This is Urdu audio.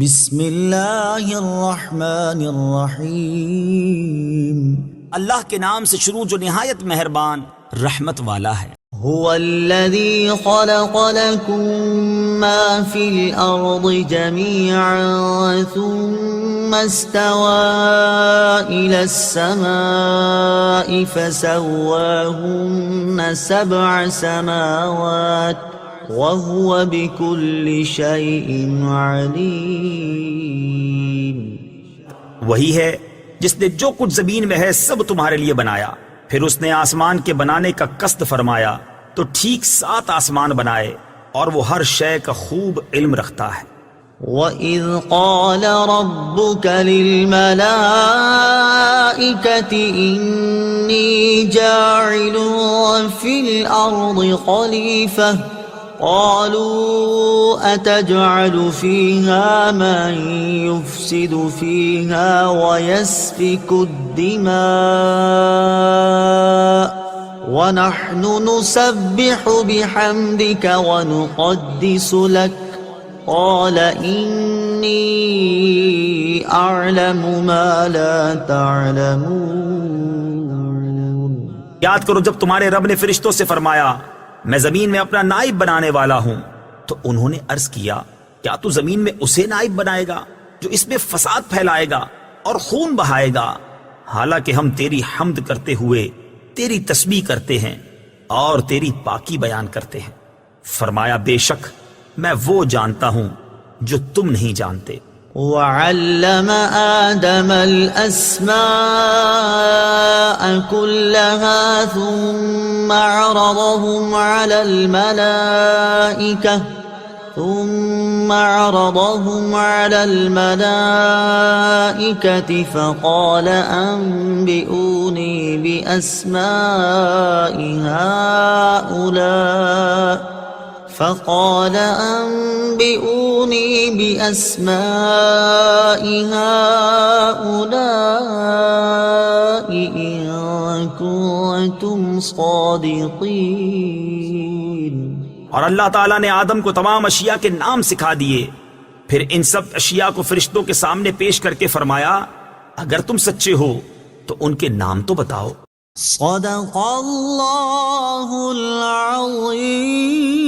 بسم اللہ الرحمن الرحیم، اللہ کے نام سے شروع جو نہایت مہربان رحمت والا ہے۔ هو الذی خلق لکم ما فی الارض جمیعا ثم استوى الى السماء فسواهن سبع سماوات وَهُوَ بِكُلِّ شَيْءٍ عَلِيمٌ۔ وہی ہے جس نے جو کچھ زمین میں ہے سب تمہارے لیے بنایا، پھر اس نے آسمان کے بنانے کا قصد فرمایا تو ٹھیک 7 آسمان بنائے، اور وہ ہر شے کا خوب علم رکھتا ہے۔ وَإِذْ قَالَ رَبُّكَ لِلْمَلَائِكَةِ إِنِّي جَاعِلٌ فِي الْأَرْضِ خَلِيفَةً قالوا أتجعل فيها من يفسد فيها ويسفك الدماء ونحن نسبح بحمدك ونقدس لك قال إني أعلم ما لا تعلمون۔ یاد کرو جب تمہارے رب نے فرشتوں سے فرمایا میں زمین میں اپنا نائب بنانے والا ہوں، تو انہوں نے عرض کیا کیا تو زمین میں اسے نائب بنائے گا جو اس میں فساد پھیلائے گا اور خون بہائے گا، حالانکہ ہم تیری حمد کرتے ہوئے تیری تسبیح کرتے ہیں اور تیری پاکی بیان کرتے ہیں۔ فرمایا بے شک میں وہ جانتا ہوں جو تم نہیں جانتے۔ وَعَلَّمَ آدَمَ الْأَسْمَاءَ كُلَّهَا ثُمَّ عَرَضَهُمْ عَلَى الْمَلَائِكَةِ فَقَالَ أَنبِئُونِي بِأَسْمَاءِ هؤلاء إن كنتم صادقين۔ اور اللہ تعالیٰ نے آدم کو تمام اشیاء کے نام سکھا دیے، پھر ان سب اشیاء کو فرشتوں کے سامنے پیش کر کے فرمایا اگر تم سچے ہو تو ان کے نام تو بتاؤ۔ صدق اللہ العظیم۔